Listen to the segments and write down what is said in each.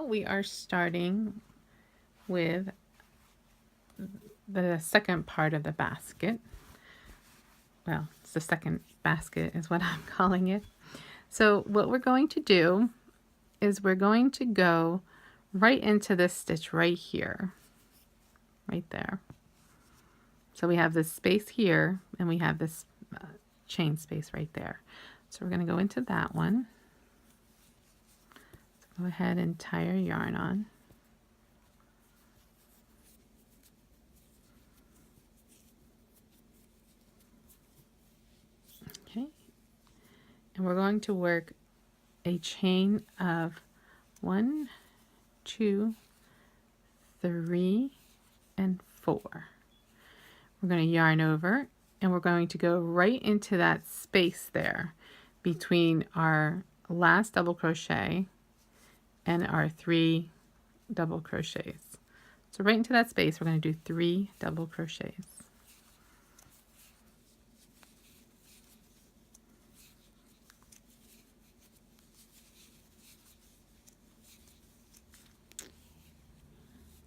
now we are starting with the second part of the basket. Well, it's the second basket is what I'm calling it. So what we're going to do is we're going to go right into this stitch right here, right there. So we have this space here and we have this chain space right there. So we're going to go into that one. So go ahead and tie your yarn on. Okay. And we're going to work a chain of 1, 2, 3, and 4. We're going to yarn over and we're going to go right into that space there between our last double crochet and our 3 double crochets. So right into that space we're going to do 3 double crochets.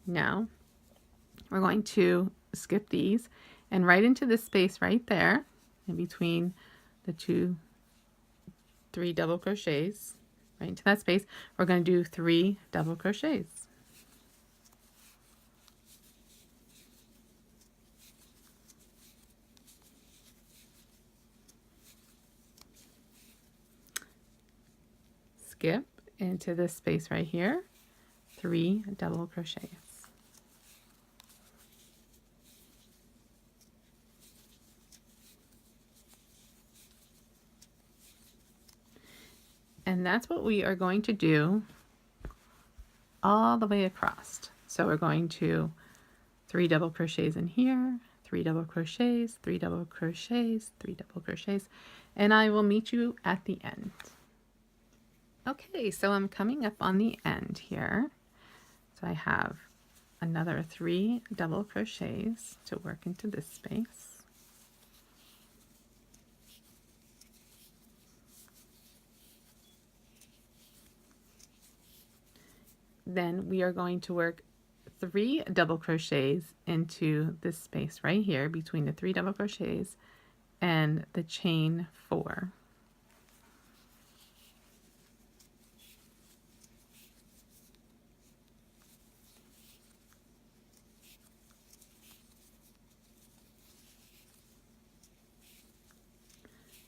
Now we're going to skip these and right into this space right there in between the 3 double crochets, right into that space, we're going to do 3 double crochets. Skip into this space right here, 3 double crochets. And that's what we are going to do all the way across. So we're going to 3 double crochets in here, 3 double crochets, 3 double crochets, 3 double crochets, and I will meet you at the end. Okay, so I'm coming up on the end here. So I have another 3 double crochets to work into this space. Then we are going to work 3 double crochets into this space right here between the 3 double crochets and the chain 4.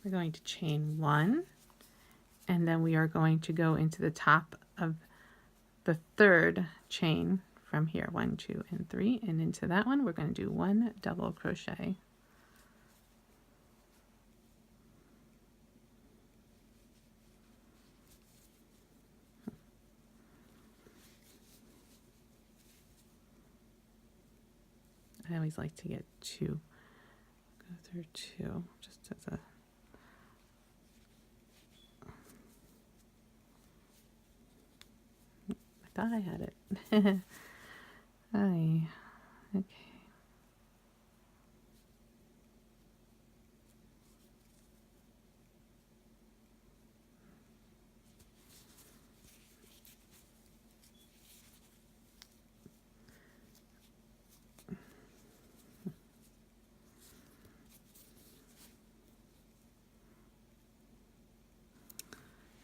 We're going to chain 1 and then we are going to go into the top of the 3rd chain from here, 1, 2, and 3, and into that one we're going to do 1 double crochet. I always like to get 2, go through 2 just as a thought I had it. Okay.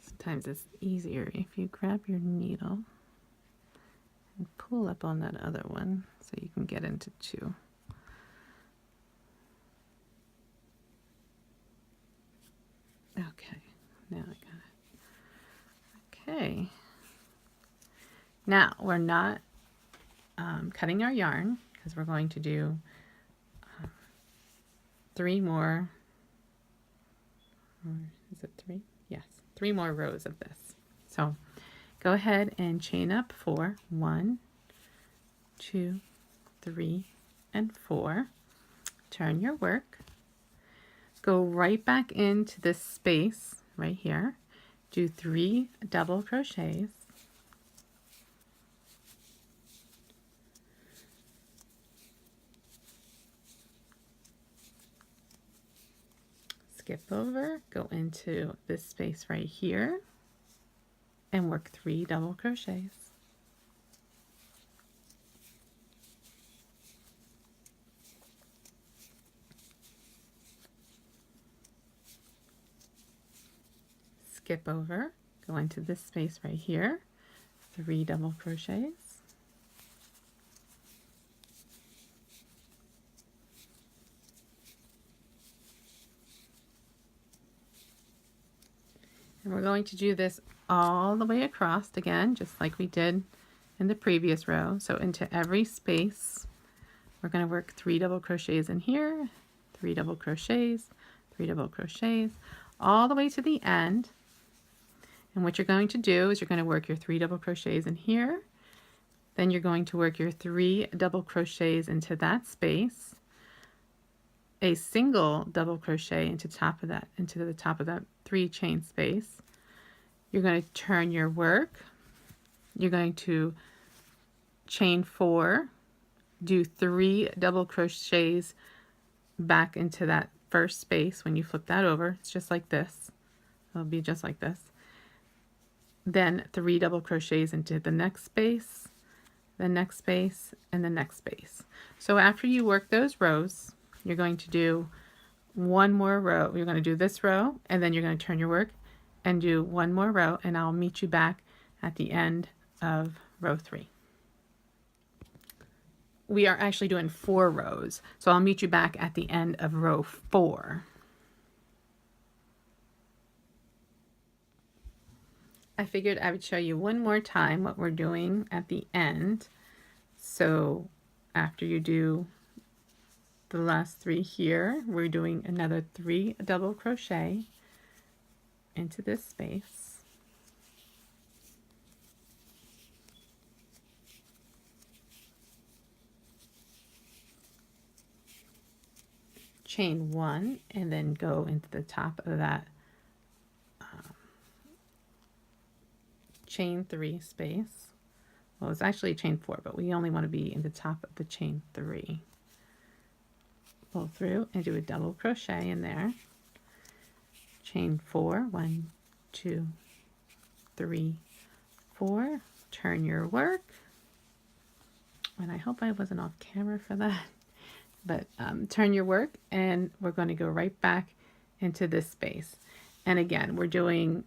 Sometimes it's easier if you grab your needle and pull up on that other one so you can get into 2. Okay, now I got it. Okay, now we're not cutting our yarn because we're going to do 3 more, or is it 3? Yes, 3 more rows of this. So go ahead and chain up 4, 1, 2, 3, and 4. Turn your work. Go right back into this space right here. Do 3 double crochets. Skip over, go into this space right here and work 3 double crochets. skip over, go into this space right here, 3 double crochets, and we're going to do this all the way across again, just like we did in the previous row. So into every space, we're going to work 3 double crochets in here, 3 double crochets, 3 double crochets, all the way to the end. And what you're going to do is you're going to work your 3 double crochets in here, then you're going to work your 3 double crochets into that space, a single double crochet into the top of that 3 chain space. You're going to turn your work, you're going to chain 4, do 3 double crochets back into that first space. When you flip that over, it's just like this. It'll be just like this. Then 3 double crochets into the next space, the next space, and the next space. So after you work those rows, you're going to do one more row. You're going to do this row, and then you're going to turn your work and do one more row, and I'll meet you back at the end of row 3. We are actually doing 4 rows, so I'll meet you back at the end of row 4. I figured I would show you one more time what we're doing at the end. So after you do the last 3 here, we're doing another 3 double crochet into this space. Chain 1 and then go into the top of that chain 3 space. Well, it's actually chain 4, but we only want to be in the top of the chain 3. Pull through and do a double crochet in there. Chain 4, 1, 2, 3, 4. Turn your work. And I hope I wasn't off camera for that. But turn your work, and we're going to go right back into this space. And again, we're doing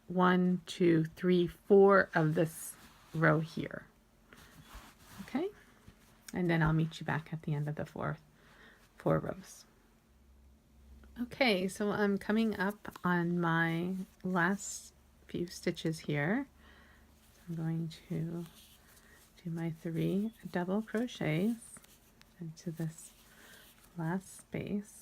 1, 2, 3, 4 of this row here. Okay, and then I'll meet you back at the end of the four rows. Okay, so I'm coming up on my last few stitches here. I'm going to do my 3 double crochets into this last space.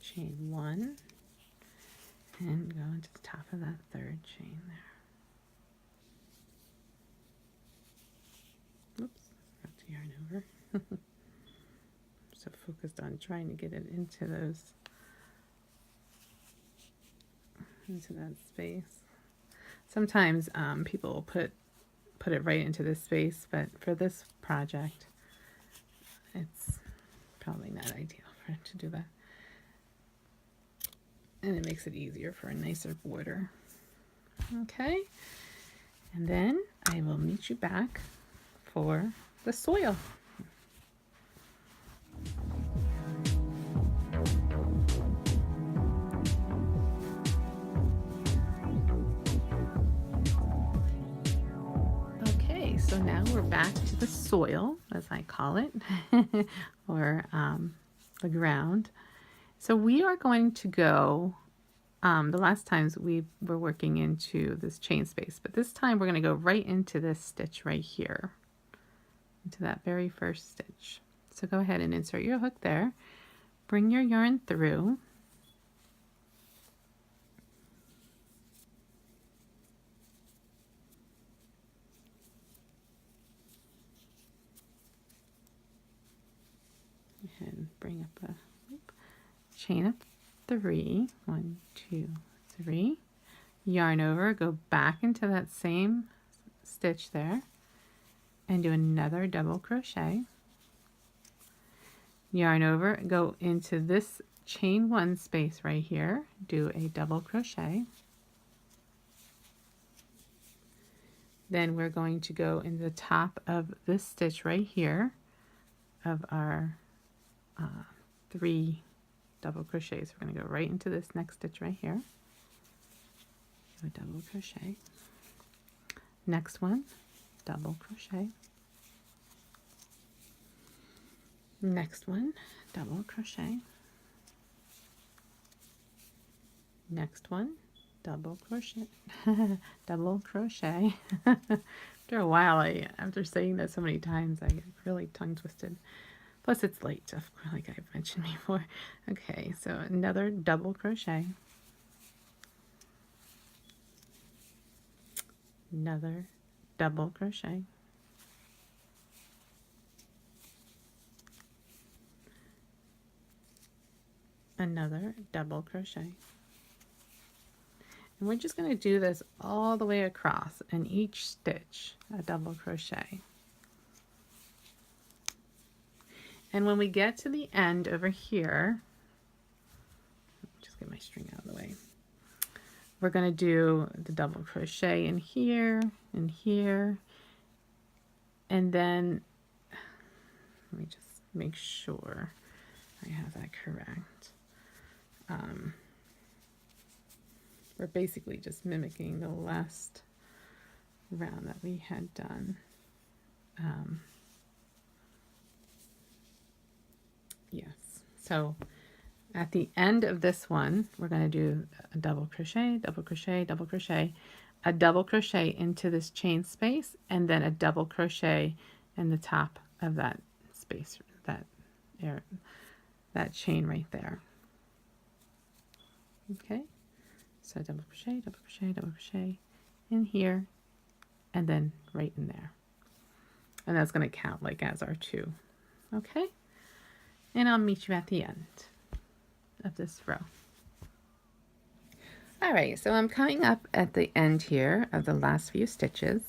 Chain 1 and go into the top of that 3rd chain there. Oops, got to yarn over. I'm so focused on trying to get it into that space. Sometimes people will put it right into this space, but for this project, it's probably not ideal for it to do that. And it makes it easier for a nicer border. Okay, and then I will meet you back for the soil. Okay, so now we're back to the soil, as I call it, or the ground. So we are going to go, the last times we were working into this chain space, but this time we're going to go right into this stitch right here, into that very first stitch. So go ahead and insert your hook there, bring your yarn through, and bring up the chain up 3, 1, 2, 3, yarn over, go back into that same stitch there and do another double crochet, yarn over, go into this chain 1 space right here, do a double crochet, Then we're going to go in the top of this stitch right here of our 3 double crochets. We're going to go right into this next stitch right here. Do a double crochet. Next one, double crochet. Next one, double crochet. Next one, double crochet. Double crochet. After a while, after saying that so many times, I get really tongue twisted. Plus it's late, like I've mentioned before. Okay, so another double crochet. Another double crochet. Another double crochet. And we're just going to do this all the way across, in each stitch a double crochet. And when we get to the end over here, just get my string out of the way, we're going to do the double crochet in here, and then let me just make sure I have that correct. We're basically just mimicking the last round that we had done. Yes, so at the end of this one, we're going to do a double crochet, double crochet, double crochet, a double crochet into this chain space, and then a double crochet in the top of that space, that chain right there. Okay, so double crochet, double crochet, double crochet in here, and then right in there. And that's going to count like as our 2. Okay, and I'll meet you at the end of this row. All right, so I'm coming up at the end here of the last few stitches.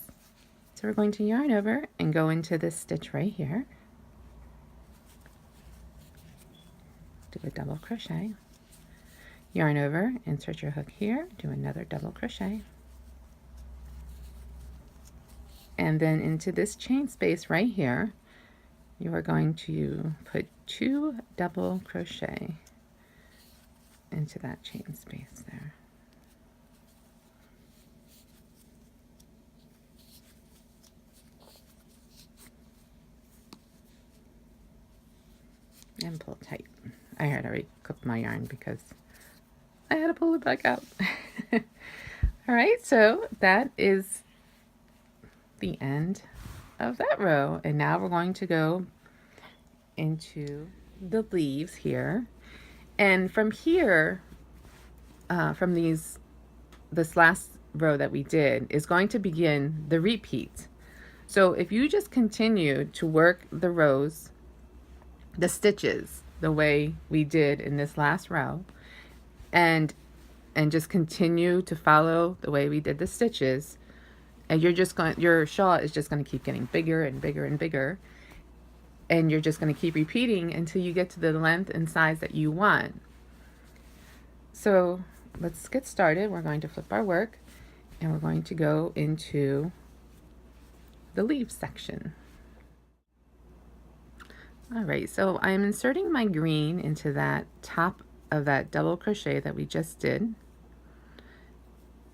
So we're going to yarn over and go into this stitch right here. Do a double crochet. Yarn over, insert your hook here, do another double crochet. And then into this chain space right here, you are going to put 2 double crochet into that chain space there. And pull tight. I had already cooked my yarn because I had to pull it back out. All right, so that is the end of that row. And now we're going to go into the leaves here. And from here, from this last row that we did, is going to begin the repeat. So if you just continue to work the rows, the stitches, the way we did in this last row, and just continue to follow the way we did the stitches, and your shawl is just going to keep getting bigger and bigger and bigger, and you're just going to keep repeating until you get to the length and size that you want. So let's get started. We're going to flip our work, and we're going to go into the leaves section. All right, so I'm inserting my green into that top of that double crochet that we just did,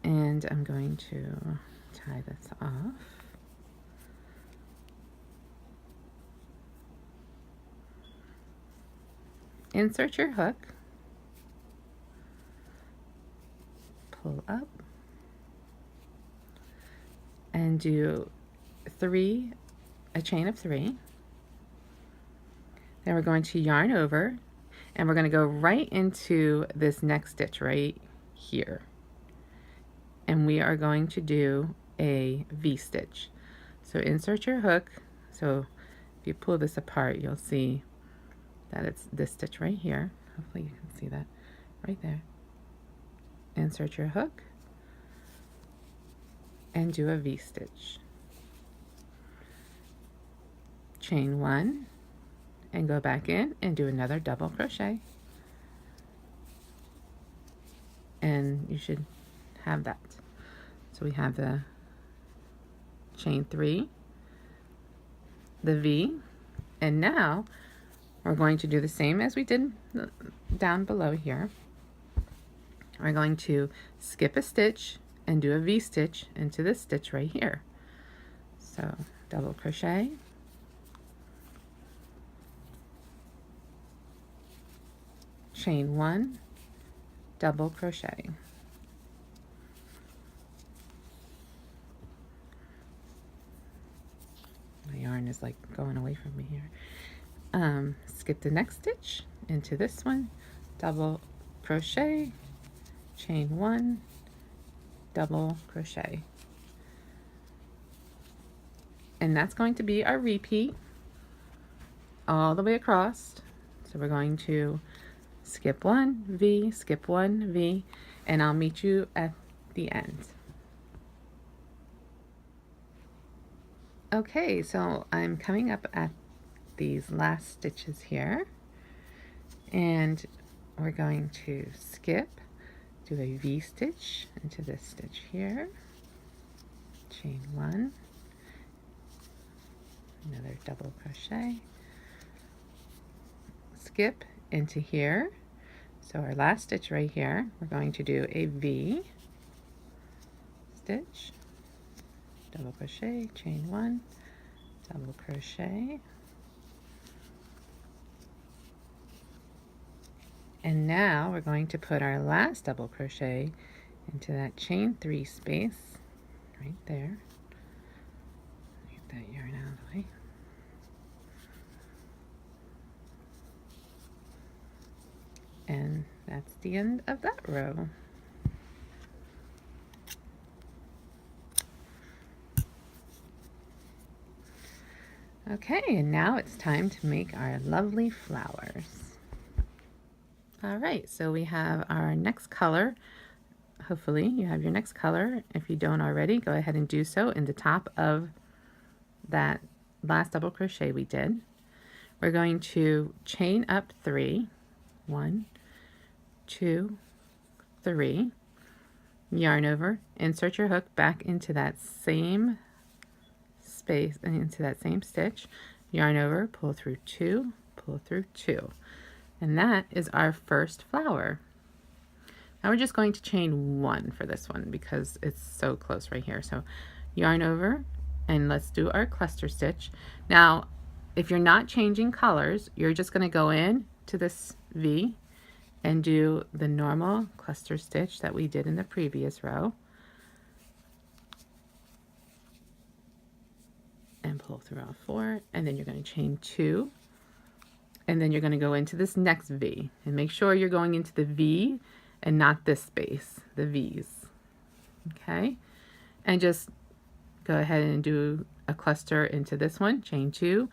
and I'm going to tie this off. Insert your hook, pull up, and do a chain of 3. Then we're going to yarn over, and we're going to go right into this next stitch right here. And we are going to do a V-stitch. So insert your hook. So if you pull this apart, you'll see that it's this stitch right here. Hopefully you can see that right there. Insert your hook and do a V-stitch. Chain 1 and go back in and do another double crochet. And you should have that. So we have the chain 3, the V, and now we're going to do the same as we did down below here. We're going to skip a stitch and do a V stitch into this stitch right here. So double crochet, chain 1, double crochet. My yarn is like going away from me here. Skip the next stitch into this one, double crochet, chain 1, double crochet. And that's going to be our repeat all the way across. So we're going to skip 1 V, skip 1 V, and I'll meet you at the end. Okay, so I'm coming up at these last stitches here, and we're going to skip, do a V stitch into this stitch here, chain 1, another double crochet, skip into here. So our last stitch right here, we're going to do a V stitch, double crochet, chain 1, double crochet, and now we're going to put our last double crochet into that chain 3 space right there. Get that yarn out of the way. And that's the end of that row. Okay, and now it's time to make our lovely flowers. All right, so we have our next color. Hopefully you have your next color. If you don't already, go ahead and do so in the top of that last double crochet we did. We're going to chain up 3, 1, 2, 3, yarn over, insert your hook back into that same space and into that same stitch, yarn over, pull through 2, pull through 2, and that is our first flower. Now we're just going to chain 1 for this one because it's so close right here. So yarn over, and let's do our cluster stitch. Now if you're not changing colors, you're just going to go in to this V and do the normal cluster stitch that we did in the previous row, and pull through all 4, and then you're going to chain 2, and then you're going to go into this next V, and make sure you're going into the V and not this space, the V's. Okay, and just go ahead and do a cluster into this one, chain 2,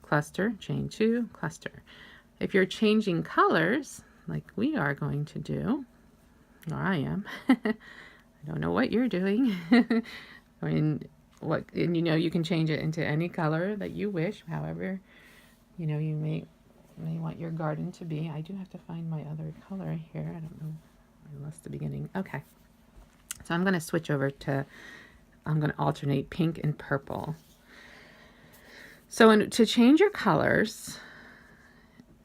cluster, chain 2, cluster. If you're changing colors like we are going to do, or I am, I don't know what you're doing. And you know, you can change it into any color that you wish, however, you know, you may want your garden to be. I do have to find my other color here. I don't know, I lost the beginning. Okay, so I'm going to switch over to, I'm going to alternate pink and purple. So to change your colors,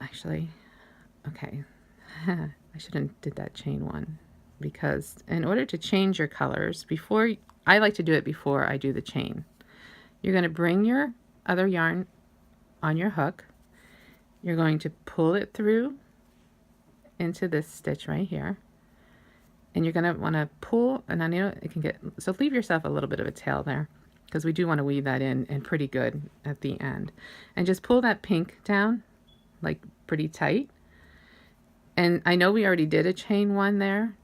actually, okay, I shouldn't did that chain 1, because in order to change your colors, I like to do it before I do the chain. You're going to bring your other yarn on your hook. You're going to pull it through into this stitch right here. And you're going to want to pull, and I know it can get, so leave yourself a little bit of a tail there, because we do want to weave that in and pretty good at the end. And just pull that pink down, like pretty tight. And I know we already did a chain 1 there,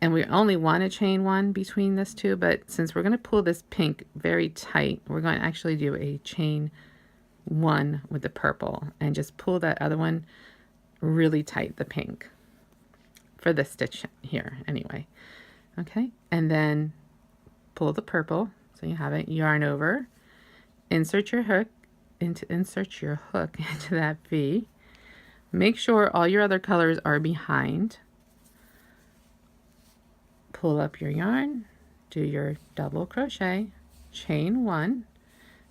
and we only want to chain 1 between this two, but since we're going to pull this pink very tight, we're going to actually do a chain 1 with the purple, and just pull that other one really tight, the pink, for this stitch here anyway. Okay, and then pull the purple, so you have it, yarn over, insert your hook into that V. Make sure all your other colors are behind. Pull up your yarn, do your double crochet, chain 1,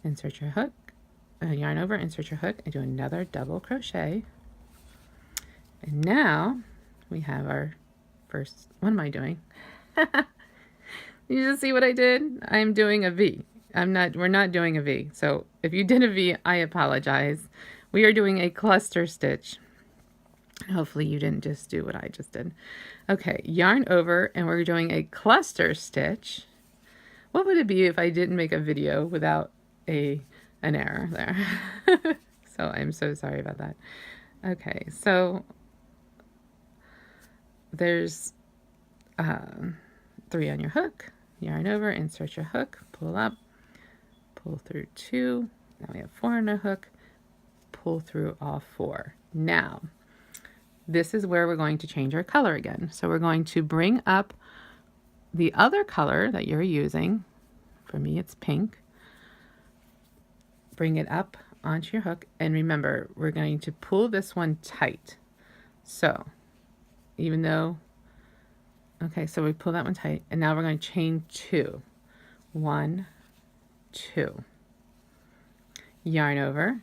insert your hook, yarn over, insert your hook, and do another double crochet. And now we have our first, what am I doing? You just see what I did? I'm doing a V. We're not doing a V. So if you did a V, I apologize. We are doing a cluster stitch. Hopefully you didn't just do what I just did. Okay, yarn over, and we're doing a cluster stitch. What would it be if I didn't make a video without an error there? So I'm so sorry about that. Okay, so there's 3 on your hook, yarn over, insert your hook, pull up, pull through 2. Now we have 4 on our hook, pull through all 4. Now, this is where we're going to change our color again. So we're going to bring up the other color that you're using. For me, it's pink. Bring it up onto your hook, and remember, we're going to pull this one tight. So even though, okay, so we pull that one tight, and now we're going to chain 2. 1, 2. Yarn over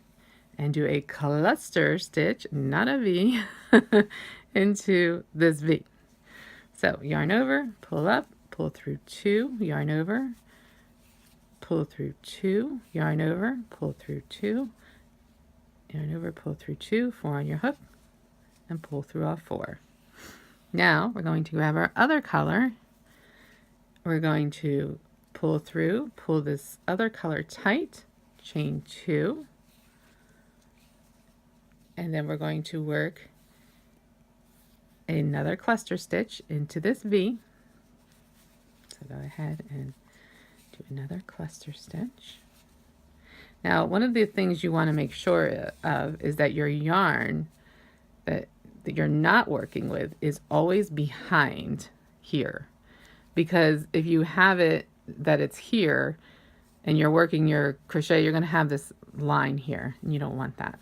and do a cluster stitch, not a V, into this V. So yarn over, pull up, pull through 2, yarn over, pull through 2, yarn over, pull through 2, yarn over, pull through 2, 4 on your hook, and pull through all 4. Now we're going to grab our other color. We're going to pull through, pull this other color tight, chain 2, and then we're going to work another cluster stitch into this V. So go ahead and do another cluster stitch. Now, one of the things you want to make sure of is that your yarn that you're not working with is always behind here, because if you have it that it's here and you're working your crochet, you're going to have this line here, and you don't want that.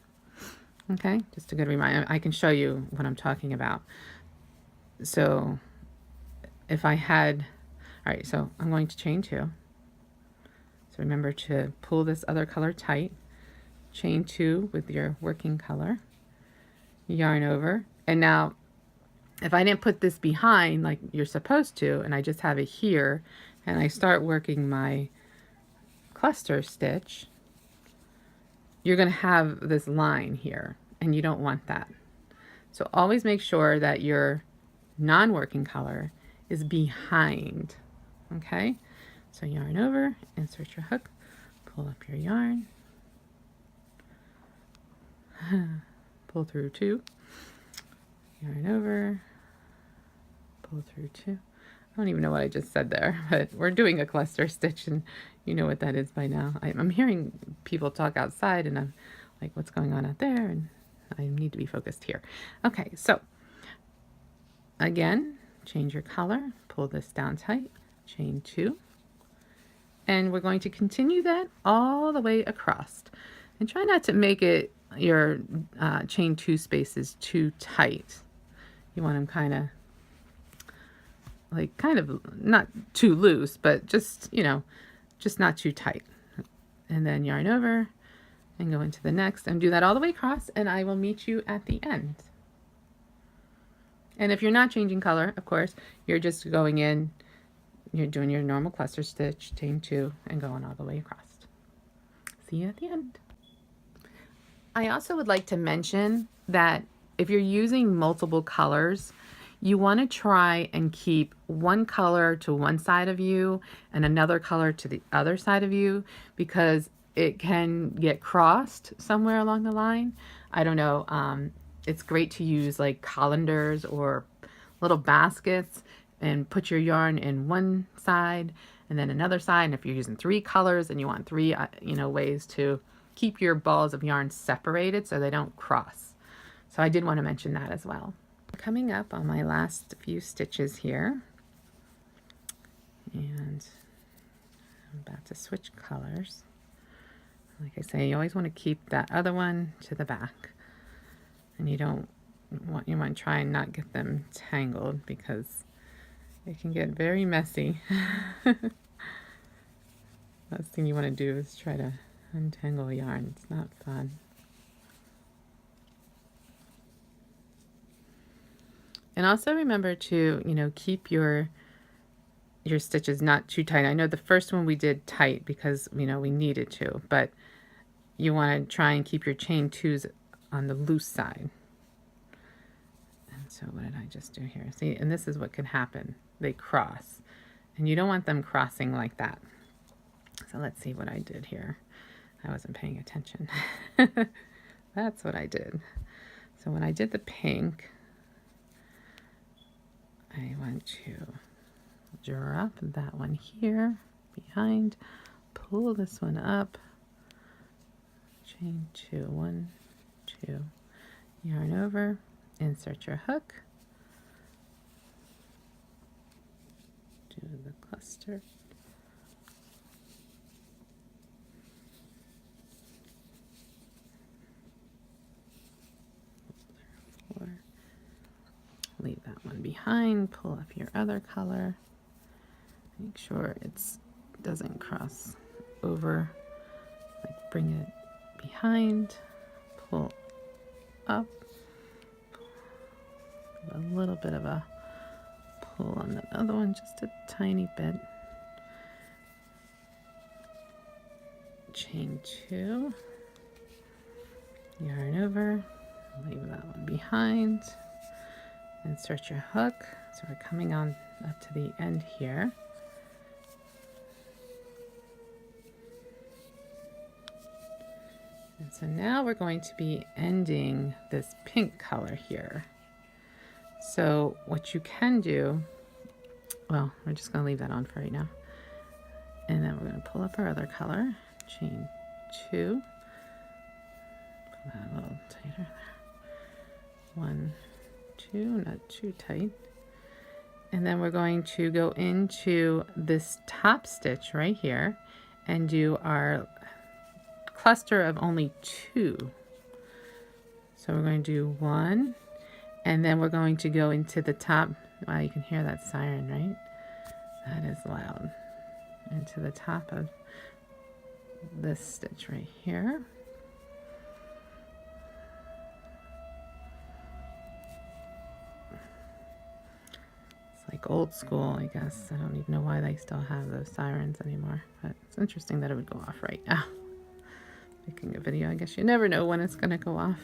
Okay, just a good reminder. I can show you what I'm talking about. So if I had, all right, so I'm going to chain 2. So remember to pull this other color tight, chain 2 with your working color, yarn over. And now if I didn't put this behind like you're supposed to, and I just have it here, and I start working my cluster stitch, you're going to have this line here, and you don't want that. So always make sure that your non-working color is behind. Okay, so yarn over, insert your hook, pull up your yarn, pull through 2, yarn over, pull through 2. I don't even know what I just said there, but we're doing a cluster stitch, and you know what that is by now. I'm hearing people talk outside, and I'm like, what's going on out there? And I need to be focused here. Okay, so again, change your color, pull this down tight, chain 2, and we're going to continue that all the way across. And try not to make it your chain 2 spaces too tight. You want them kind of not too loose, but just, you know, just not too tight. And then yarn over and go into the next, and do that all the way across, and I will meet you at the end. And if you're not changing color, of course, you're just going in, you're doing your normal cluster stitch, chain 2, and going all the way across. See you at the end. I also would like to mention that if you're using multiple colors, you want to try and keep one color to one side of you and another color to the other side of you, because it can get crossed somewhere along the line. I don't know. It's great to use like colanders or little baskets and put your yarn in one side and then another side. And if you're using 3 colors and you want 3, ways to keep your balls of yarn separated so they don't cross. So I did want to mention that as well. Coming up on my last few stitches here, and I'm about to switch colors. Like I say, you always want to keep that other one to the back, and you want to try and not get them tangled, because It can get very messy. Last thing you want to do is try to untangle yarn. It's not fun. And also remember to, you know, keep your stitches not too tight. I know the first one we did tight because, you know, we needed to, but you want to try and keep your chain twos on the loose side. And so what did I just do here? See, and this is what can happen. They cross, and you don't want them crossing like that. So let's see what I did here. I wasn't paying attention. That's what I did. So when I did the pink, I went to drop that one here behind, pull this one up, chain 2, 1, 2, yarn over, insert your hook, do the cluster, leave that one behind, pull up your other color, make sure it doesn't cross over, like bring it behind, pull up, a little bit of a pull on the other one, just a tiny bit, chain 2, yarn over, leave that one behind, insert your hook. So we're coming on up to the end here. And so now we're going to be ending this pink color here. So what you can do, well, we're just going to leave that on for right now. And then we're going to pull up our other color, chain 2, pull that a little tighter there. 1, 2, not too tight. And then we're going to go into this top stitch right here and do our cluster of only 2. So we're going to do 1, and then we're going to go into the top. Wow, you can hear that siren, right? That is loud. Into the top of this stitch right here. Like old school, I guess. I don't even know why they still have those sirens anymore, but it's interesting that it would go off right now. Making a video, I guess you never know when it's going to go off.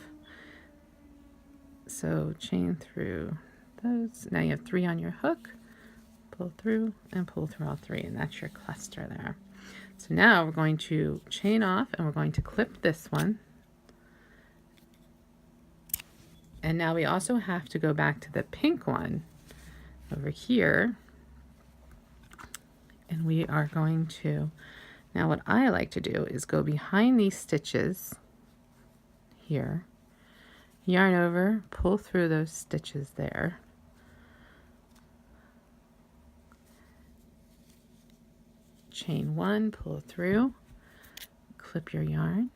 So chain through those. Now you have 3 on your hook, pull through and pull through all 3, and that's your cluster there. So now we're going to chain off and we're going to clip this one. And now we also have to go back to the pink one over here, and we are going to, now what I like to do is go behind these stitches here, yarn over, pull through those stitches there, chain 1, pull through, clip your yarn,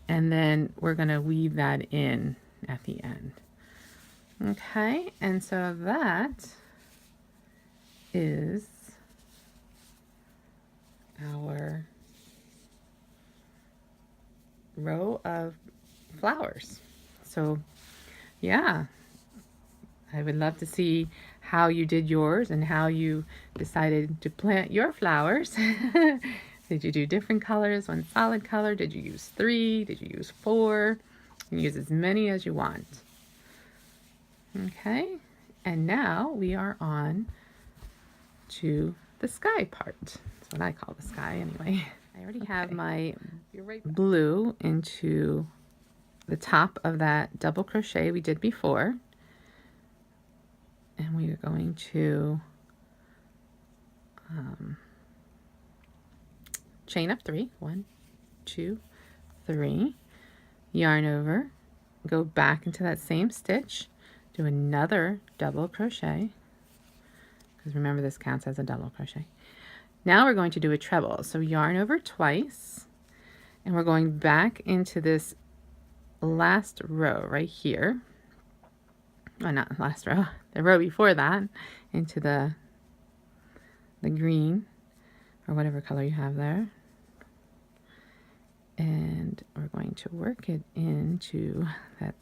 and then we're going to weave that in at the end. Okay, and so that is our row of flowers. So yeah, I would love to see how you did yours and how you decided to plant your flowers. Did you do different colors, one solid color? Did you use 3? Did you use 4? You can use as many as you want. Okay, and now we are on to the sky part. That's what I call the sky anyway. I already have my blue into the top of that double crochet we did before. And we are going to chain up 3, 1, 2, 3, yarn over, go back into that same stitch, do another double crochet, because remember this counts as a double crochet. Now we're going to do a treble. So yarn over twice, and we're going back into this last row right here. oh, not last row, the row before that, into the green or whatever color you have there. And we're going to work it into that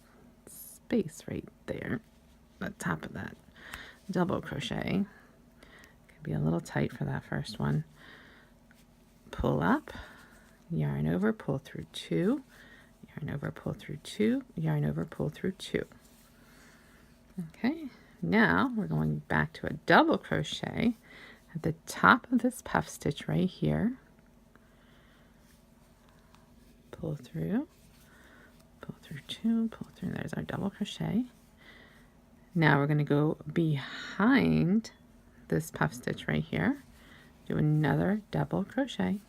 space right there, the top of that double crochet. Could be a little tight for that first one. Pull up, yarn over, pull through 2, yarn over, pull through 2, yarn over, pull through 2. Okay, now we're going back to a double crochet at the top of this puff stitch right here. Pull through 2, pull through, there's our double crochet. Now we're going to go behind this puff stitch right here, do another double crochet,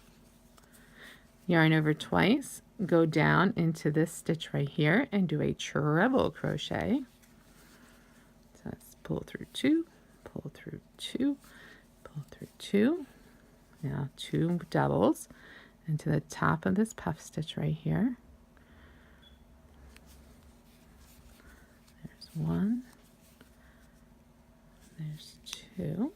yarn over twice, go down into this stitch right here and do a treble crochet. So let's pull through 2, pull through 2, pull through 2. Now 2 doubles into the top of this puff stitch right here. There's 1, there's 2,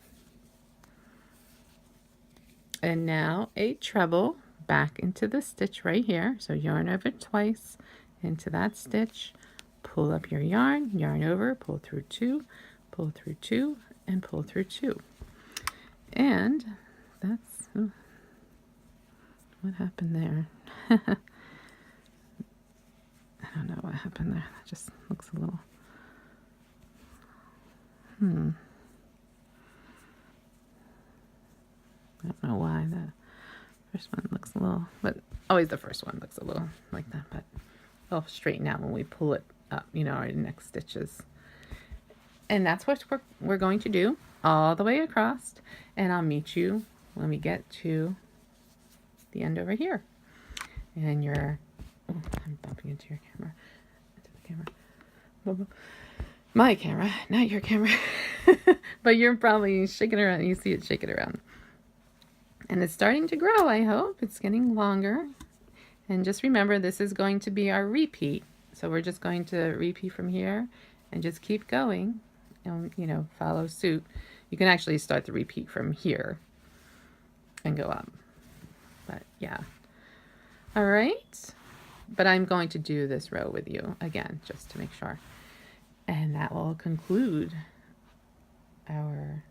and now a treble back into the stitch right here. So yarn over twice into that stitch, pull up your yarn, yarn over, pull through 2, pull through 2, and pull through 2. And that's what happened there. I don't know what happened there. That just looks a little I don't know why the first one looks a little, but always the first one looks a little like that, but it'll straighten out when we pull it up, you know, our next stitches. And that's what we're going to do all the way across, and I'll meet you when we get to the end over here. And you're, oh, I'm bumping into your camera, into the camera. My camera, not your camera. But you're probably shaking around. You see it shaking around. And it's starting to grow, I hope. It's getting longer. And just remember, this is going to be our repeat. So we're just going to repeat from here and just keep going and, you know, follow suit. You can actually start the repeat from here and go up. But yeah. All right. But I'm going to do this row with you again, just to make sure. And that will conclude our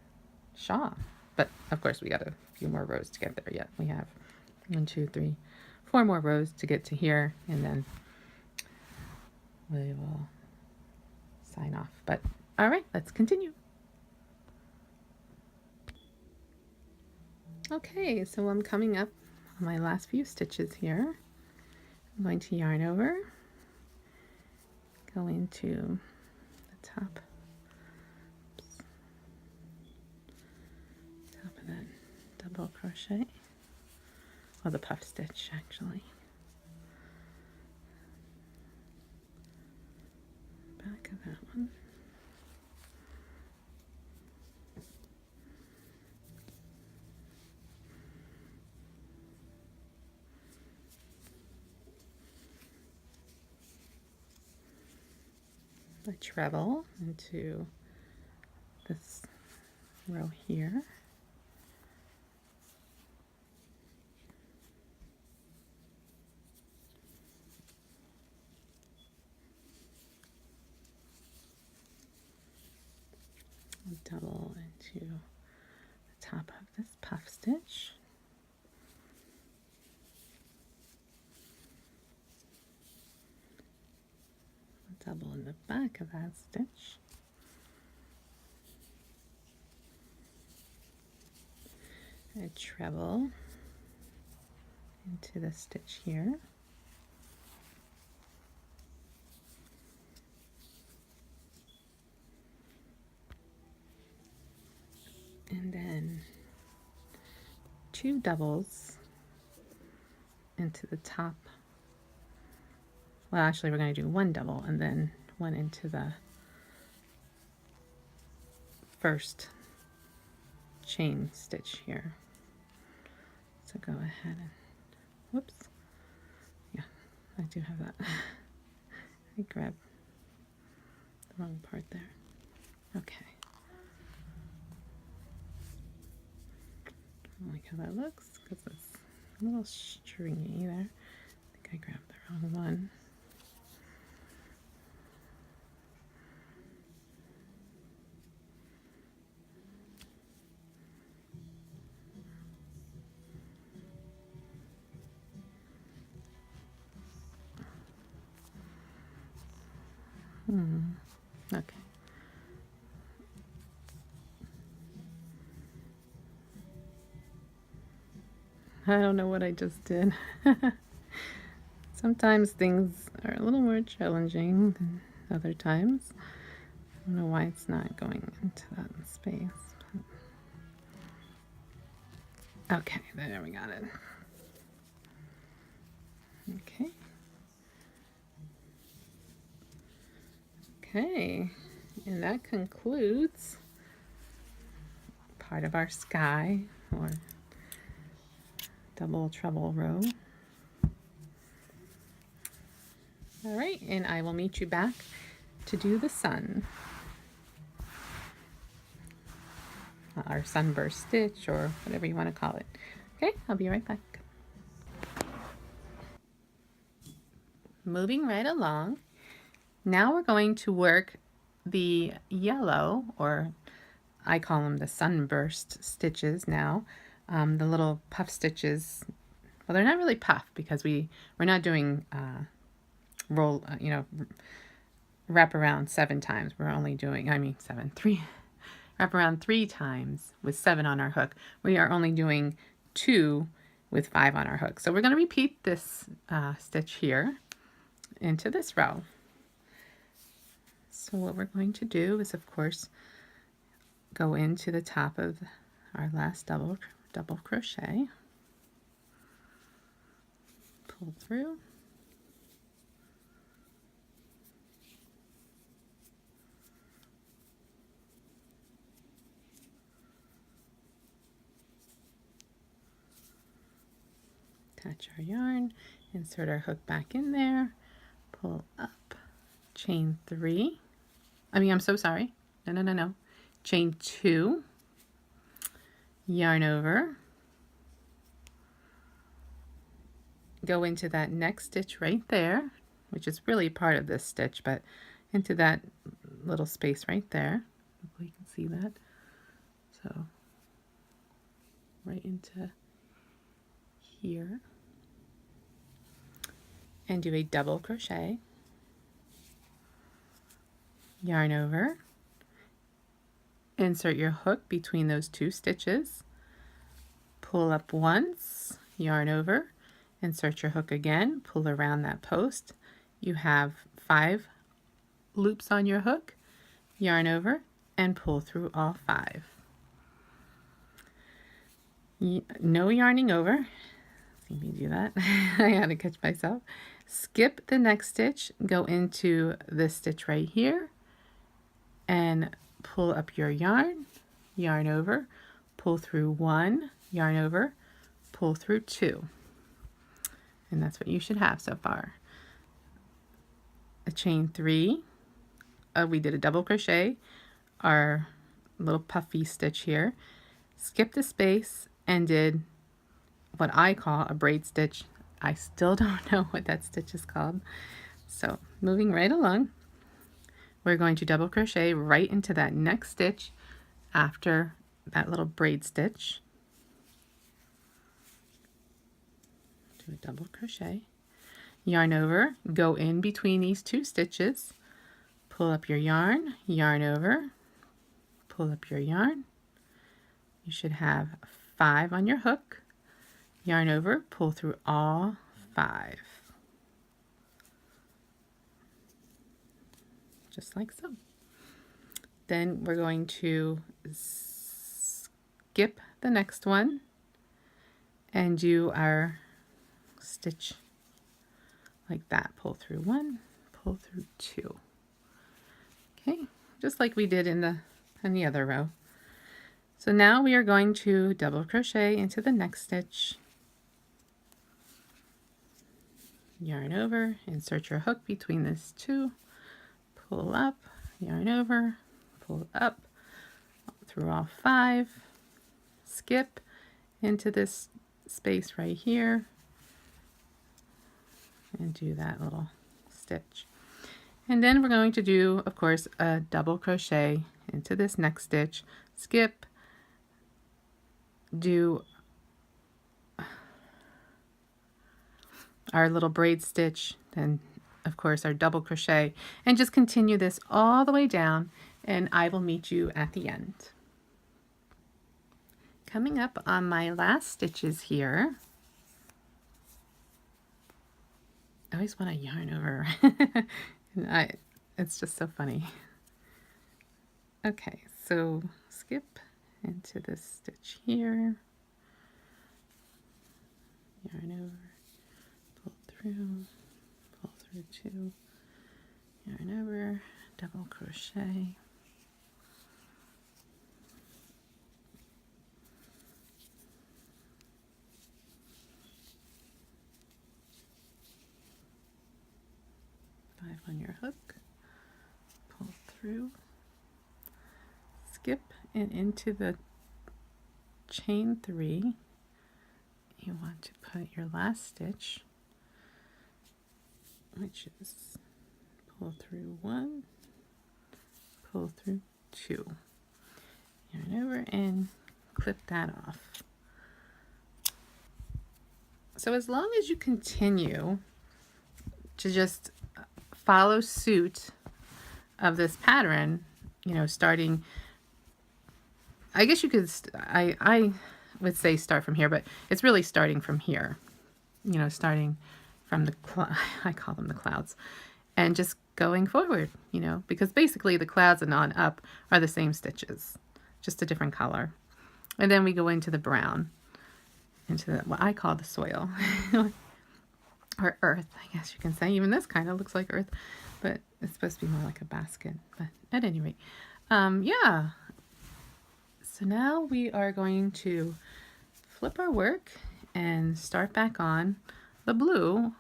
shawl. But of course we got a few more rows to get there yet. We have 1, 2, 3, 4 more rows to get to here, and then we will sign off. But all right, let's continue. Okay, so I'm coming up on my last few stitches here. I'm going to yarn over, go into the top, top of that double crochet, or the puff stitch actually. Back of that one. A treble into this row here. A double into the top of this puff stitch. Double in the back of that stitch, a treble into the stitch here, and then 2 doubles into the top. Well, actually, we're going to do 1 double and then 1 into the first chain stitch here. So go ahead and, whoops, yeah, I do have that. I grab the wrong part there. Okay. I don't like how that looks because it's a little stringy there. I think I grabbed the wrong one. Okay. I don't know what I just did. Sometimes things are a little more challenging than other times. I don't know why it's not going into that space. But... Okay, there we got it. Okay. Okay, and that concludes part of our sky or double treble row. All right, and I will meet you back to do the sun. Our sunburst stitch or whatever you want to call it. Okay, I'll be right back. Moving right along. Now we're going to work the yellow, or I call them the sunburst stitches now. The little puff stitches, well, they're not really puff because we're not doing wrap around 7 times. We're only doing, wrap around 3 times with 7 on our hook. We are only doing 2 with 5 on our hook. So we're going to repeat this stitch here into this row. So what we're going to do is, of course, go into the top of our last double crochet, pull through, attach our yarn, insert our hook back in there, pull up, chain 3. I'm so sorry. No. Chain 2, yarn over, go into that next stitch right there, which is really part of this stitch, but into that little space right there. Hopefully you can see that. So right into here. And do a double crochet, yarn over, insert your hook between those 2 stitches, pull up once, yarn over, insert your hook again, pull around that post. You have 5 loops on your hook, yarn over, and pull through all 5. No yarning over. See me do that. I had to catch myself. Skip the next stitch, go into this stitch right here, and pull up your yarn, yarn over, pull through 1, yarn over, pull through 2. And that's what you should have so far. A chain 3, we did a double crochet, our little puffy stitch here, skip the space and did what I call a braid stitch. I still don't know what that stitch is called. So moving right along, we're going to double crochet right into that next stitch after that little braid stitch. Do a double crochet, yarn over, go in between these 2 stitches, pull up your yarn, yarn over, pull up your yarn. You should have 5 on your hook, yarn over, pull through all 5. Just like so. Then we're going to skip the next one and do our stitch like that. Pull through 1, pull through 2. Okay, just like we did in the other row. So now we are going to double crochet into the next stitch, yarn over, insert your hook between these 2, pull up, yarn over, pull up through all 5, skip into this space right here, and do that little stitch. And then we're going to do, of course, a double crochet into this next stitch, skip, do our little braid stitch, then of course our double crochet, and just continue this all the way down, and I will meet you at the end. Coming up on my last stitches here, I always want to yarn over. It's just so funny. Okay, so skip into this stitch here, yarn over, pull through 2, yarn over, double crochet, on your hook, pull through, skip, and into the chain 3 you want to put your last stitch, which is pull through 1, pull through 2, yarn over and clip that off. So as long as you continue to just follow suit of this pattern, you know, starting, I guess you could, I would say start from here, but it's really starting from here, you know, starting from the, I call them the clouds, and just going forward, you know, because basically the clouds and on up are the same stitches, just a different color. And then we go into the brown, into the, what I call the soil. Or earth, I guess you can say. Even this kind of looks like earth, but it's supposed to be more like a basket. But at any rate, yeah. So now we are going to flip our work and start back on the blue,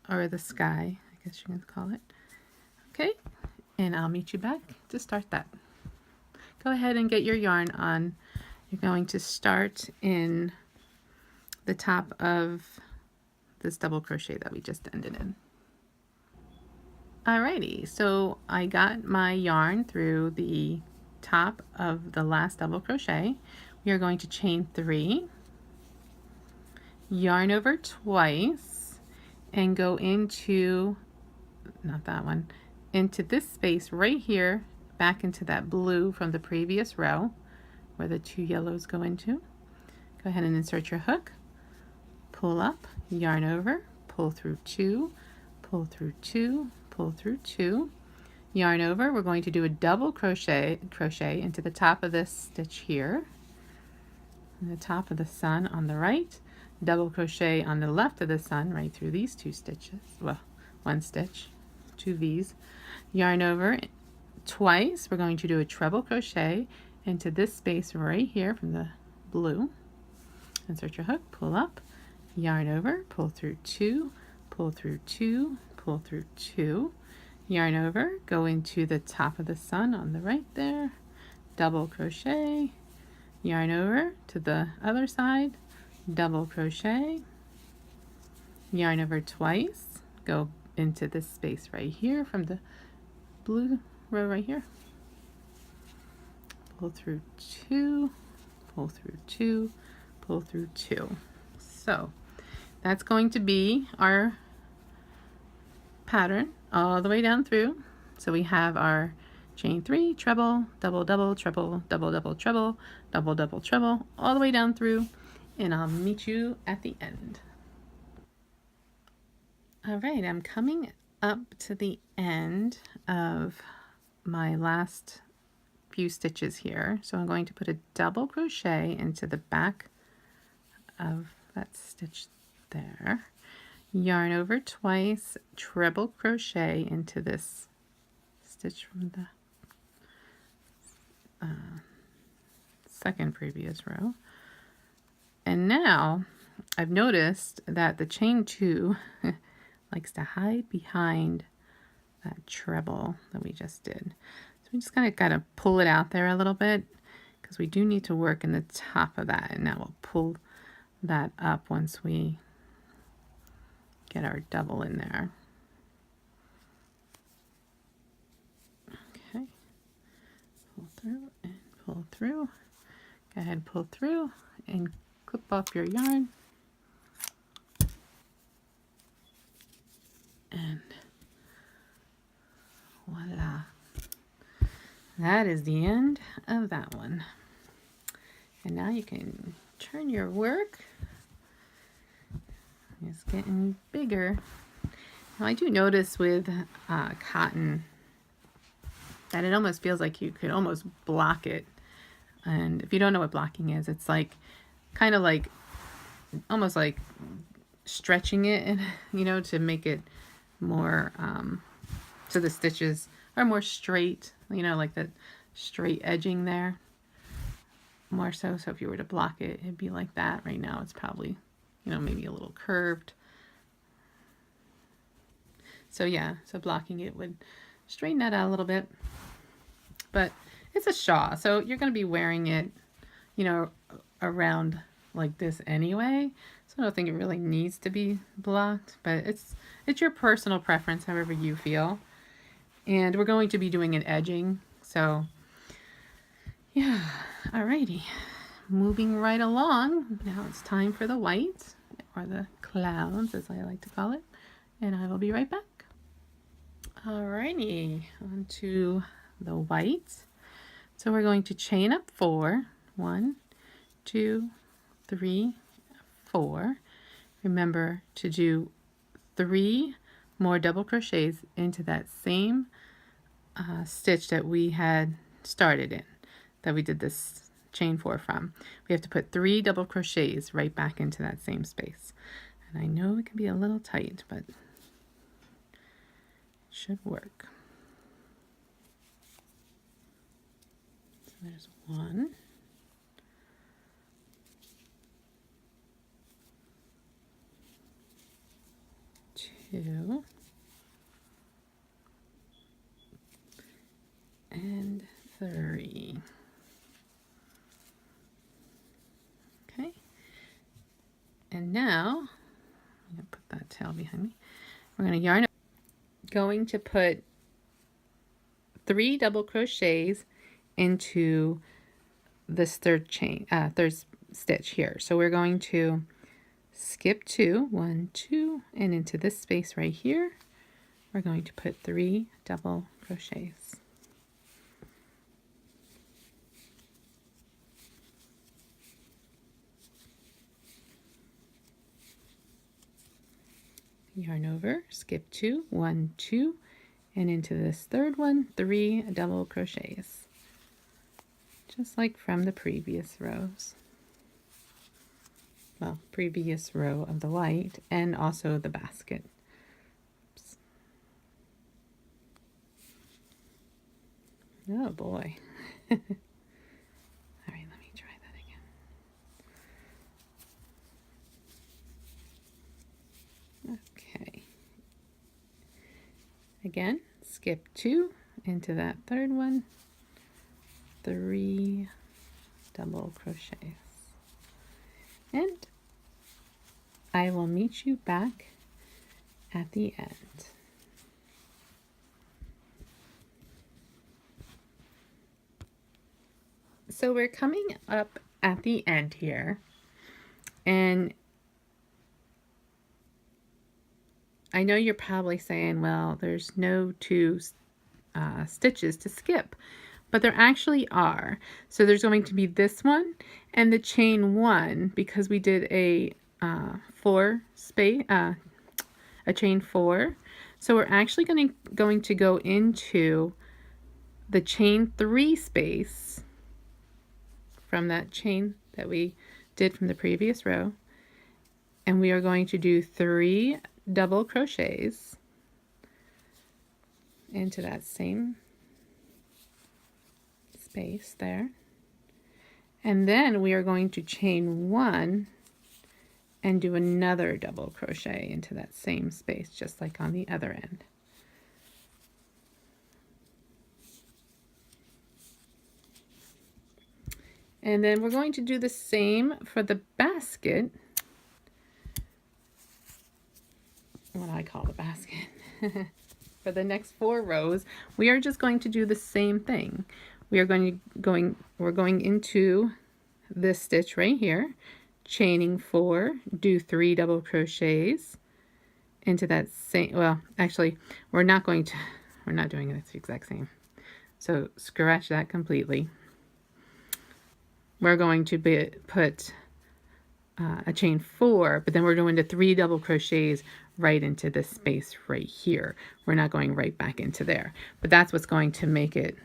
or the sky, I guess you can call it. Okay, and I'll meet you back to start that. Go ahead and get your yarn on. You're going to start in the top of this double crochet that we just ended in. Alrighty, so I got my yarn through the top of the last double crochet. We are going to chain 3, yarn over twice, and go into, not that one, into this space right here, back into that blue from the previous row where the 2 yellows go into. Go ahead and insert your hook, pull up, yarn over, pull through 2, pull through 2, pull through 2, yarn over. We're going to do a double crochet into the top of this stitch here, and the top of the sun on the right, double crochet on the left of the sun right through these 2 stitches, well, 1 stitch, 2 V's, yarn over twice. We're going to do a treble crochet into this space right here from the blue, insert your hook, pull up, yarn over, pull through 2, pull through 2, pull through 2, yarn over, go into the top of the sun on the right there, double crochet, yarn over to the other side, double crochet, yarn over twice, go into this space right here from the blue row right here, pull through 2, pull through 2, pull through 2. So that's going to be our pattern all the way down through. So we have our chain 3, treble, double, double, treble, double, double, treble, double, double, treble, all the way down through, and I'll meet you at the end. All right, I'm coming up to the end of my last few stitches here. So I'm going to put a double crochet into the back of that stitch there, yarn over twice, treble crochet into this stitch from the second previous row. And now I've noticed that the chain 2 likes to hide behind that treble that we just did. So So we just kind of got to pull it out there a little bit because we do need to work in the top of that, and now we'll pull that up once we get our double in there. Okay, pull through and pull through. Go ahead, pull through and clip off your yarn. And voila. That is the end of that one. And now you can turn your work. It's getting bigger. Now I do notice with cotton that it almost feels like you could almost block it. And if you don't know what blocking is, it's like kind of like almost like stretching it, you know, to make it more so the stitches are more straight, you know, like the straight edging there more so. So if you were to block it, it'd be like that. Right now it's probably, you know, maybe a little curved. So yeah, so blocking it would straighten that out a little bit. But it's a shawl, so you're going to be wearing it, you know, around like this anyway. So I don't think it really needs to be blocked, but it's your personal preference, however you feel. And we're going to be doing an edging, so yeah. Alrighty, moving right along. Now it's time for the white, or the clouds as I like to call it, and I will be right back. Alrighty, on to the white. So we're going to chain up 4. 1, 2, 3, 4. Remember to do 3 more double crochets into that same stitch that we had started in, that we did this chain 4 from. We have to put 3 double crochets right back into that same space. And I know it can be a little tight, but it should work. So there's 1. 2. And 3. Okay. And now, I'm going to put that tail behind me. We're going to yarn up. Going to put 3 double crochets into this third stitch here. So we're going to skip 2, 1, 2, and into this space right here, we're going to put 3 double crochets. Yarn over, skip 2, 1, 2, and into this third one, 3 double crochets, just like from the previous rows. Well, previous row of the white and also the basket. Oops. Oh boy. All right, let me try that again. Okay. Again, skip 2 into that third one, 3 double crochets. And I will meet you back at the end. So we're coming up at the end here, and I know you're probably saying, well, there's no 2 stitches to skip, but there actually are. So there's going to be this one and the chain 1, because we did a chain 4. So we're actually going to go into the chain 3 space from that chain that we did from the previous row, and we are going to do 3 double crochets into that same space there, and then we are going to chain 1 and do another double crochet into that same space, just like on the other end. And then we're going to do the same for the basket. What I call the basket. For the next 4 rows, we are just going to do the same thing. We are we're going into this stitch right here, chaining 4, do 3 double crochets into that same, well, actually, we're not doing it the exact same. So scratch that completely. We're going to put a chain 4, but then we're going to 3 double crochets right into this space right here. We're not going right back into there, but that's what's going to make it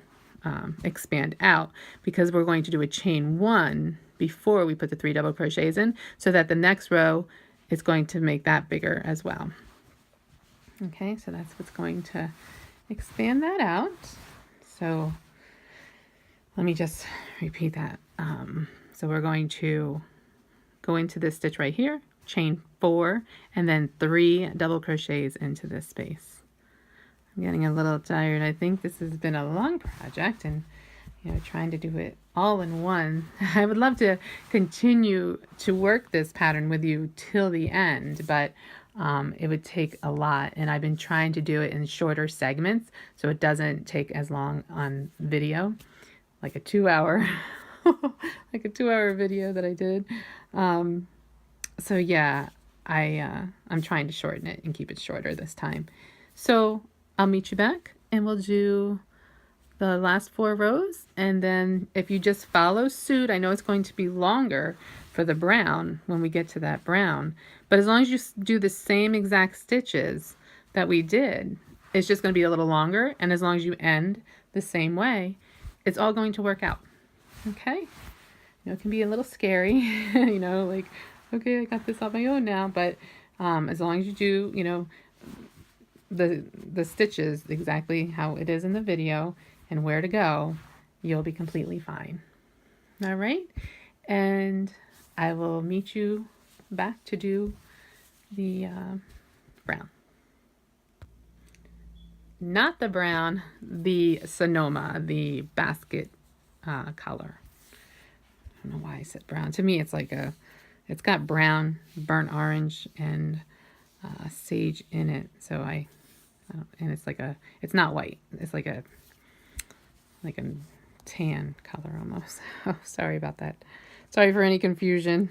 expand out, because we're going to do a chain 1 before we put the 3 double crochets in, so that the next row is going to make that bigger as well. Okay, so that's what's going to expand that out. So let me just repeat that. So we're going to go into this stitch right here, chain 4, and then 3 double crochets into this space. I'm getting a little tired. I think this has been a long project, and trying to do it all in one. I would love to continue to work this pattern with you till the end, but it would take a lot, and I've been trying to do it in shorter segments so it doesn't take as long on video, like a 2-hour like a 2-hour video that I did. So yeah, I'm trying to shorten it and keep it shorter this time. So I'll meet you back and we'll do the last 4 rows, and then if you just follow suit, I know it's going to be longer for the brown when we get to that brown, but as long as you do the same exact stitches that we did, it's just going to be a little longer, and as long as you end the same way, it's all going to work out. Okay? It can be a little scary, like, okay, I got this on my own now, but as long as you do, the stitches exactly how it is in the video and where to go, you'll be completely fine. All right, and I will meet you back to do the brown. Not the brown, the Sonoma, the basket color. I don't know why I said brown. To me, it's got brown, burnt orange, and sage in it. So and it's not white. It's like a tan color almost. Oh, sorry about that. Sorry for any confusion.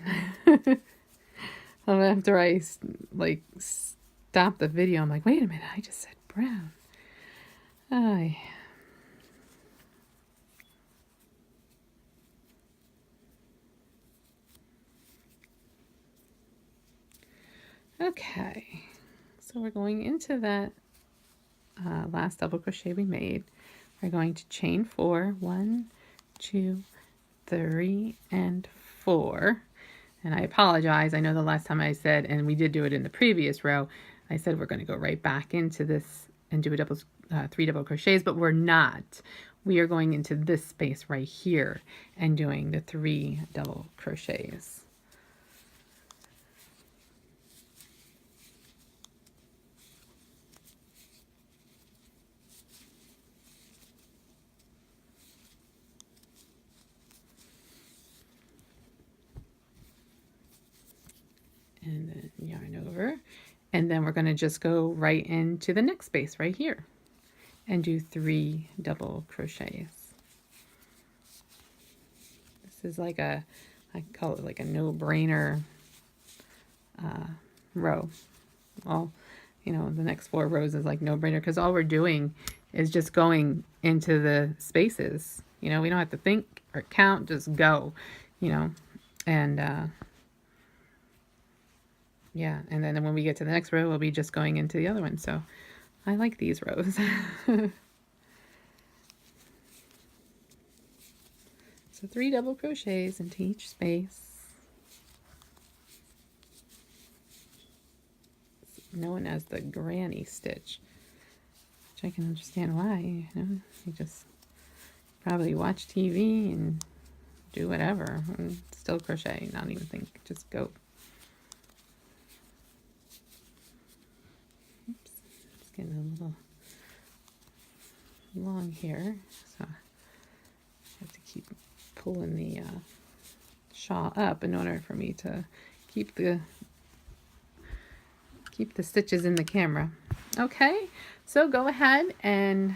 After I stopped the video, I'm like, wait a minute, I just said brown. Okay, so we're going into that last double crochet we made. We're going to chain 4, 1, 2, 3, and 4. And I apologize. I know the last time I said, and we did do it in the previous row, I said we're going to go right back into this and do a 3 double crochets, but we're not. We are going into this space right here and doing the 3 double crochets. And then yarn over, and then we're going to just go right into the next space right here and do 3 double crochets. This is like I call it like a no-brainer row. Well, the next 4 rows is like no-brainer, because all we're doing is just going into the spaces. We don't have to think or count, just go, and yeah, and then when we get to the next row, we'll be just going into the other one. So I like these rows. So 3 double crochets into each space. It's known as the granny stitch, which I can understand why. You just probably watch TV and do whatever and still crochet, not even think, just go. Getting a little long here, so I have to keep pulling the shawl up in order for me to keep the stitches in the camera. Okay, so go ahead and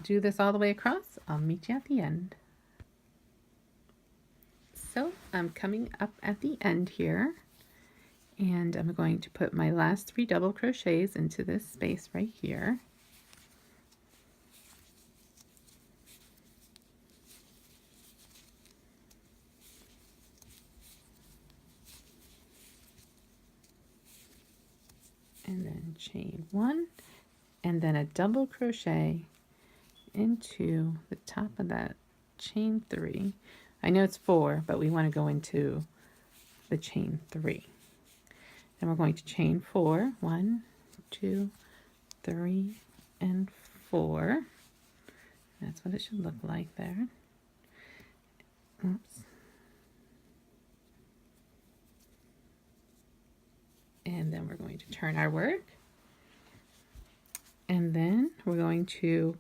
do this all the way across. I'll meet you at the end. So I'm coming up at the end here, and I'm going to put my last 3 double crochets into this space right here. And then chain 1, and then a double crochet into the top of that chain 3. I know it's 4, but we want to go into the chain 3. And we're going to chain 4. 1, 2, 3, and 4. That's what it should look like there. Oops. And then we're going to turn our work. And then we're going to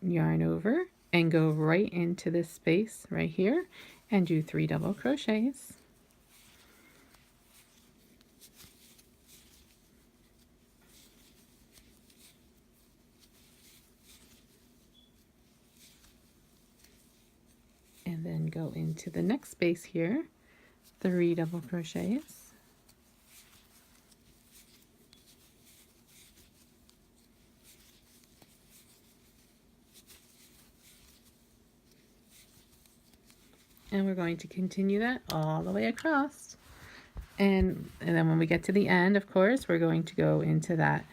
yarn over and go right into this space right here and do 3 double crochets. And then go into the next space here, 3 double crochets. And we're going to continue that all the way across. And then when we get to the end, of course, we're going to go into that.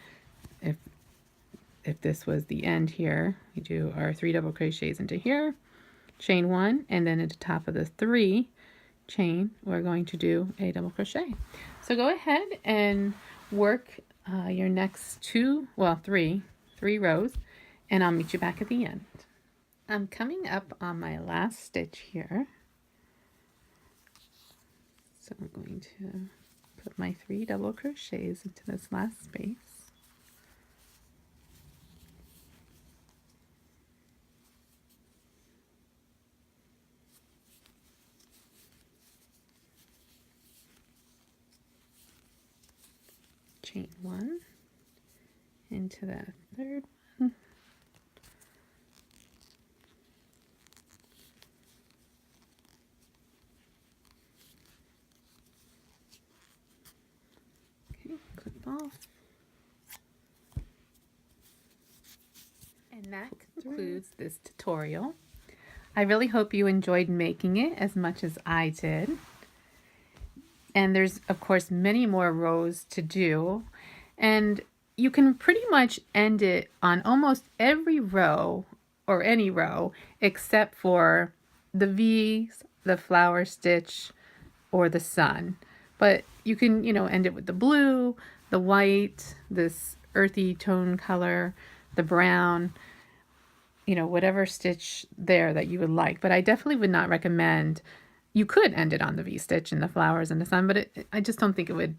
If this was the end here, we do our 3 double crochets into here, chain 1, and then at the top of the 3 chain, we're going to do a double crochet. So go ahead and work your next 3 rows, and I'll meet you back at the end. I'm coming up on my last stitch here. So I'm going to put my 3 double crochets into this last space. Chain 1 into that 3rd one. Clip off. And that concludes this tutorial. I really hope you enjoyed making it as much as I did. And there's, of course, many more rows to do. And you can pretty much end it on almost every row, or any row, except for the V's, the flower stitch, or the sun. But you can, end it with the blue, the white, this earthy tone color, the brown, whatever stitch there that you would like. But I definitely would not recommend, you could end it on the V stitch and the flowers and the sun, but I just don't think it would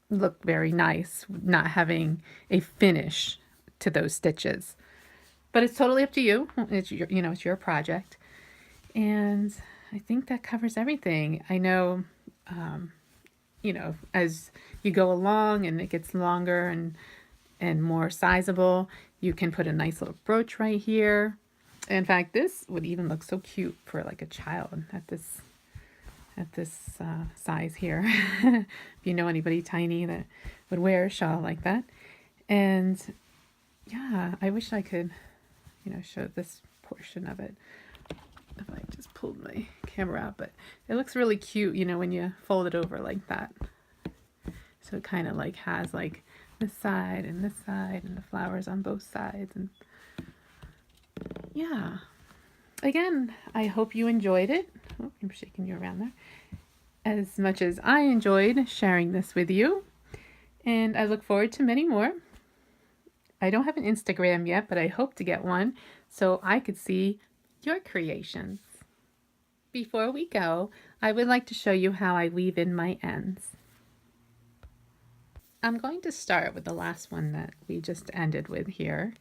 look very nice not having a finish to those stitches. But it's totally up to you. It's your, it's your project. And I think that covers everything. I know, as you go along and it gets longer and more sizable, you can put a nice little brooch right here. In fact, this would even look so cute for like a child at this size here. If you know anybody tiny that would wear a shawl like that. And yeah, I wish I could, show this portion of it. If I just pulled my camera out, but it looks really cute, when you fold it over like that. So it kind of like has like this side and the flowers on both sides. And yeah, again, I hope you enjoyed it. Oh, I'm shaking you around there. As much as I enjoyed sharing this with you. And I look forward to many more. I don't have an Instagram yet, but I hope to get one so I could see your creations. Before we go, I would like to show you how I weave in my ends. I'm going to start with the last one that we just ended with here.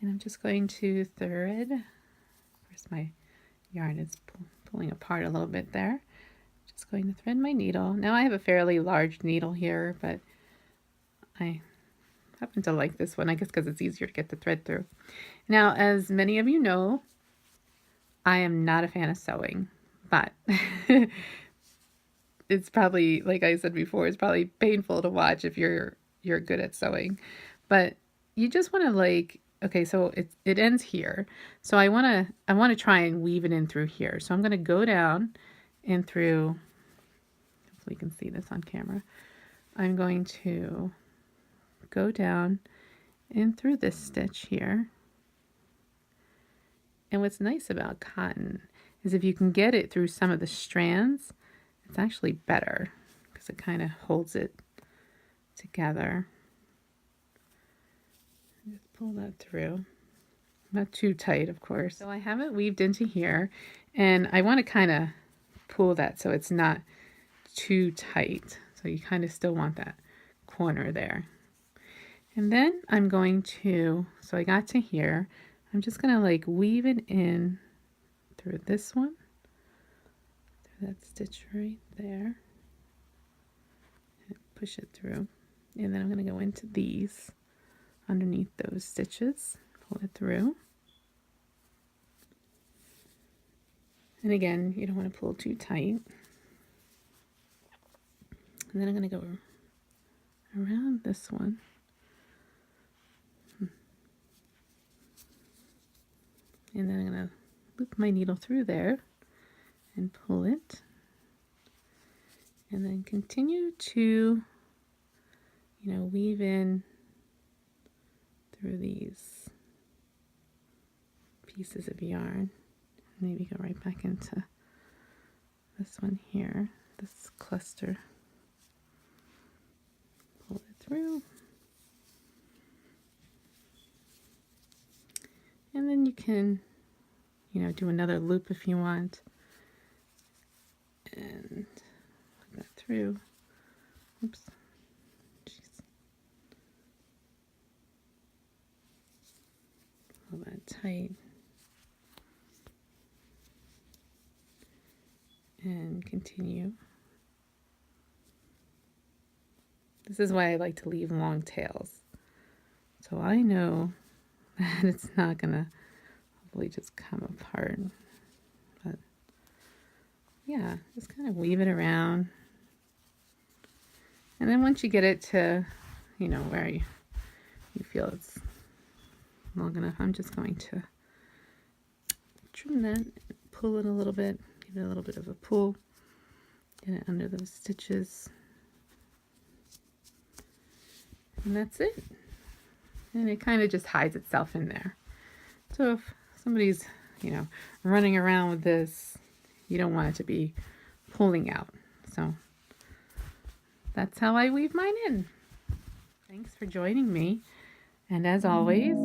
And I'm just going to thread Just my yarn is pulling apart a little bit there. Just going to thread my needle. Now I have a fairly large needle here, but I happen to like this one, I guess because it's easier to get the thread through. Now, as many of you know, I am not a fan of sewing, but it's probably, like I said before, it's probably painful to watch if you're good at sewing. But you just want to, like, okay, so it ends here. So I want to try and weave it in through here. So I'm going to go down and through, hopefully you can see this on camera. I'm going to go down and through this stitch here. And what's nice about cotton is if you can get it through some of the strands, it's actually better because it kind of holds it together. Just pull that through. Not too tight, of course. So I have it weaved into here, and I want to kind of pull that so it's not too tight. So you kind of still want that corner there. And then I'm going to, so I got to here, I'm just going to like weave it in through this one, through that stitch right there, and push it through. And then I'm going to go into these underneath those stitches, pull it through. And again, you don't want to pull too tight. And then I'm going to go around this one. And then I'm going to loop my needle through there and pull it. And then continue to, weave in through these pieces of yarn. Maybe go right back into this one here, this cluster. Pull it through. And then you can, do another loop if you want. And put that through. Oops. Jeez. Pull that tight. And continue. This is why I like to leave long tails. So I know that it's not gonna hopefully just come apart. But yeah, just kind of weave it around. And then once you get it to, where you feel it's long enough, I'm just going to trim that, pull it a little bit, give it a little bit of a pull, get it under those stitches. And that's it. And it kind of just hides itself in there. So if somebody's, running around with this, you don't want it to be pulling out. So that's how I weave mine in. Thanks for joining me. And as always,